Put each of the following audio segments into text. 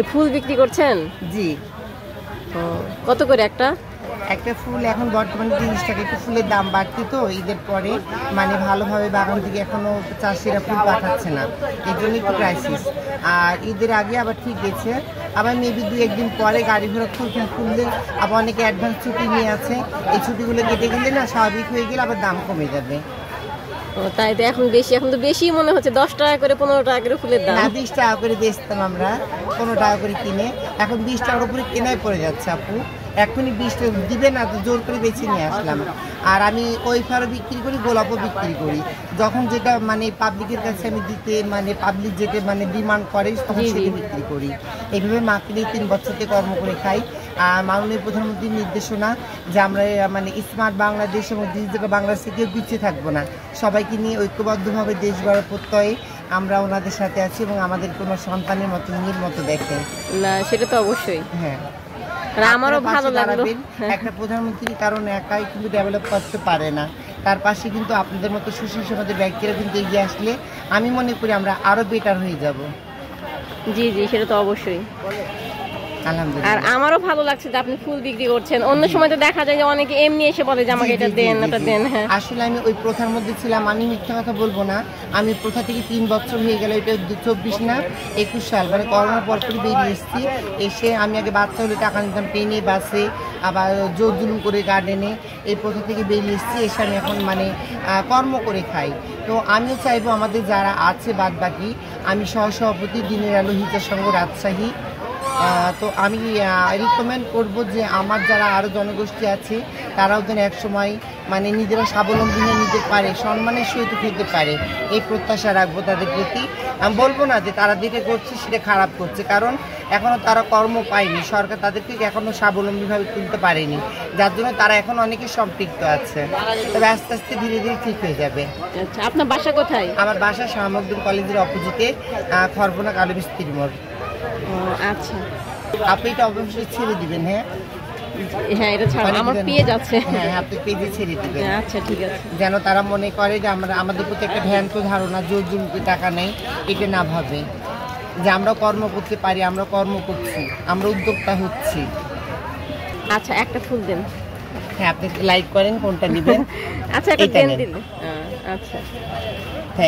ফুল বিক্রি করছেন? জি। কত করে একটা? একটা ফুল এখন বর্তমানে 30 টাকা। একটু ফুলের দাম বাড়তি তো ঈদের পরে, মানে ভালোভাবে বাগান থেকে এখনো চাষিরা ফুল পাঠাচ্ছে না, এই জন্য একটু ক্রাইসিস। আর ঈদের আগে আবার ঠিক গেছে, আবার মেবি 2-1 দিন পরে গাড়ি ঘোড়া খুললে আবার অনেকে অ্যাডভান্স ছুটি নিয়ে আছে, এই ছুটিগুলো কেটে গেলে না স্বাভাবিক হয়ে গেলে আবার দাম কমে যাবে। তাই তো এখন তো বেশি মনে হচ্ছে, 10 টাকা করে 15 টাকা করে ফুলের দাম। 20 টাকা করে বেচতাম আমরা, 15 টাকা করে কিনে, এখন 20 টাকার উপরে কেনাই পড়ে যাচ্ছে আপু। এখনই 20 টাকা দিবে না তো জোর করে বেছে নিয়ে আসলাম। আর আমি ওই ফারও বিক্রি করি, গোলাপও বিক্রি করি। যখন যেটা মানে পাবলিকের কাছে আমি দিতে, মানে পাবলিক যেটা মানে ডিমান্ড করে তখন সেটা বিক্রি করি। এইভাবে মাকে নিয়ে 3 বছর থেকে কর্ম করে খাই। আর মাননীয় প্রধানমন্ত্রীর নির্দেশনা যে আমরা মানে স্মার্ট বাংলাদেশ এবং ডিজিটাল বাংলাদেশ থেকে পিছিয়ে থাকবো না, সবাইকে নিয়ে ঐক্যবদ্ধভাবে দেশ গড়ার প্রত্যয়ে আমরা ওনাদের সাথে আছি এবং আমাদের কোনো সন্তানের মতো মেয়ের মতো দেখেন না, সেটা তো অবশ্যই। হ্যাঁ, আমারও ভালো লাগলো। একটা প্রধানমন্ত্রী কারণ একাই কিন্তু ডেভেলপ করতে পারে না, তার পাশে কিন্তু আপনাদের মতো সুশীল ব্যক্তিরা কিন্তু এগিয়ে আসলে আমি মনে করি আমরা আরো বেটার হয়ে যাব। জি জি, সেটা তো অবশ্যই। আলহামদুলিল্লাহ। আর আমারও ভালো লাগছে যে আপনি ফুল বিক্রি করছেন। অন্য সময় তো দেখা যায় যে অনেকে এমনি এসে বলে যে আমাকে এটা দেন, ওটা দেন। হ্যাঁ, আসলে আমি ওই প্রথার মধ্যে ছিলাম, আমি মিথ্যা কথা বলবো না, আমি প্রথা থেকে 3 বছর হয়ে গেল। এটা 24 না 21 সাল, মানে করোনার পরপরই বেরিয়ে এসেছি। এসে আমি আগে বাচ্চা হলে টাকা নিতাম ট্রেনে, বাসে, আবার জোর জুলুম করে গার্ডেনে, এই প্রথা থেকে বেরিয়ে এসেছি। এসে আমি এখন মানে কর্ম করে খাই। তো আমিও চাইবো আমাদের যারা আছে বাদ বাকি, আমি সহসভাপতি দিনের আলো হিজার সংঘ রাজশাহী, তো আমি রিকমেন্ড করব যে আমার যারা আরও জনগোষ্ঠী আছে তারাও যেন একসময় মানে নিজেরা স্বাবলম্বী হয়ে নিতে পারে, সম্মানের সহিত খেতে পারে, এই প্রত্যাশা রাখবো তাদের প্রতি। আমি বলবো না যে তারা যেটা করছে সেটা খারাপ করছে, কারণ এখনও তারা কর্ম পায়নি, সরকার তাদেরকে এখনও স্বাবলম্বীভাবে তুলতে পারেনি, যার জন্য তারা এখন অনেকে সম্পৃক্ত আছে। তবে আস্তে আস্তে ধীরে ধীরে ঠিক হয়ে যাবে। আচ্ছা, আপনার বাসা কোথায়? আমার বাসা শাহ মখদুম কলেজের অপোজিটে, খরবনা কালো বিস্তির মোড়। আচ্ছা, আপনি এটা অবশ্যই ছেড়ে দিবেন। হ্যাঁ হ্যাঁ, এটা ছাড়া আমার পেজ আছে। হ্যাঁ, আপনি পেজে ছেড়ে দিবেন। আচ্ছা, ঠিক আছে। যেন তারা মনে করে যে আমাদের প্রতি একটা ভ্রান্ত ধারণা, জোর জুলুমে টাকা নেই, এটা না ভাবে যে আমরা কর্ম করতে পারি, আমরা কর্ম করছি, আমরা উদ্যোক্তা হচ্ছি। আচ্ছা, একটা ফুল দেন। হ্যাঁ, আপনি লাইক করেন, কোনটা নেবেন? আচ্ছা, একটা দেন দিলে। আচ্ছা,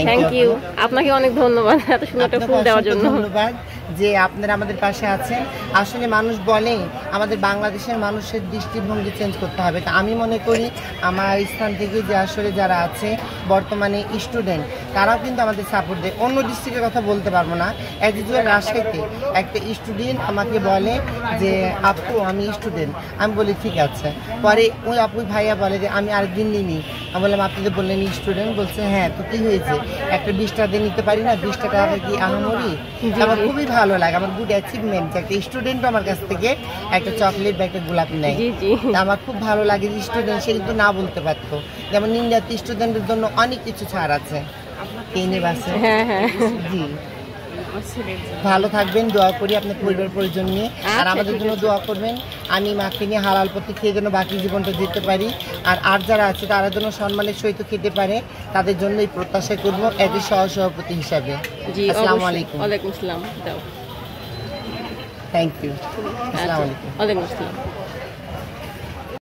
থ্যাংক ইউ। আপনাকে অনেক ধন্যবাদ এত সুন্দর একটা ফুল দেওয়ার জন্য। ধন্যবাদ যে আপনারা আমাদের পাশে আছেন। আসলে মানুষ বলে আমাদের বাংলাদেশের মানুষের দৃষ্টিভঙ্গি চেঞ্জ করতে হবে, তা আমি মনে করি আমার স্থান থেকে যে আসলে যারা আছে বর্তমানে স্টুডেন্ট, তারাও কিন্তু আমাদের সাপোর্ট দেয়। অন্য ডিস্ট্রিক্টের কথা বলতে পারবো না, একজন রাজশাহীতে একটা স্টুডেন্ট আমাকে বলে যে আপু আমি স্টুডেন্ট, আমি বলি ঠিক আছে। পরে ওই আপু ভাইয়া বলে যে আমি আরেকদিন নিই। আমি বললাম আপনি তো বললেন স্টুডেন্ট, বলছে হ্যাঁ তো কি হয়েছে, একটা 20 টাকা দিয়ে নিতে পারি না, 20 টাকা কি আহামরি? আমার খুবই ভালো লাগে, আমার গুড অ্যাচিভমেন্ট একটা স্টুডেন্ট আমার কাছ থেকে একটা চকলেট বা একটা গোলাপ নেয়, আমার খুব ভালো লাগে। যে স্টুডেন্ট সে কিন্তু না বলতে পারতো, যেমন ইন্ডিয়াতে স্টুডেন্টের জন্য অনেক কিছু ছাড় আছে। হ্যাঁ হ্যাঁ, জি, ভালো থাকবেন, দোয়া করি আপনার পরিবার পরিজন নিয়ে, আর আমাদের জন্য দোয়া করবেন। আমি মাকে নিয়ে হালাল পথে খেয়ে যেন বাকি জীবনটা যেতে পারি, আর যারা আছে তারা যেন সম্মানের সহিত খেতে পারে, তাদের জন্য এই প্রত্যাশা করবো এজ এ সহসভাপতি হিসাবে। আসসালামু আলাইকুম। ওয়ালাইকুম আসসালাম। Thank you. আসসালামু আলাইকুম। ওয়ালাইকুম আসসালাম।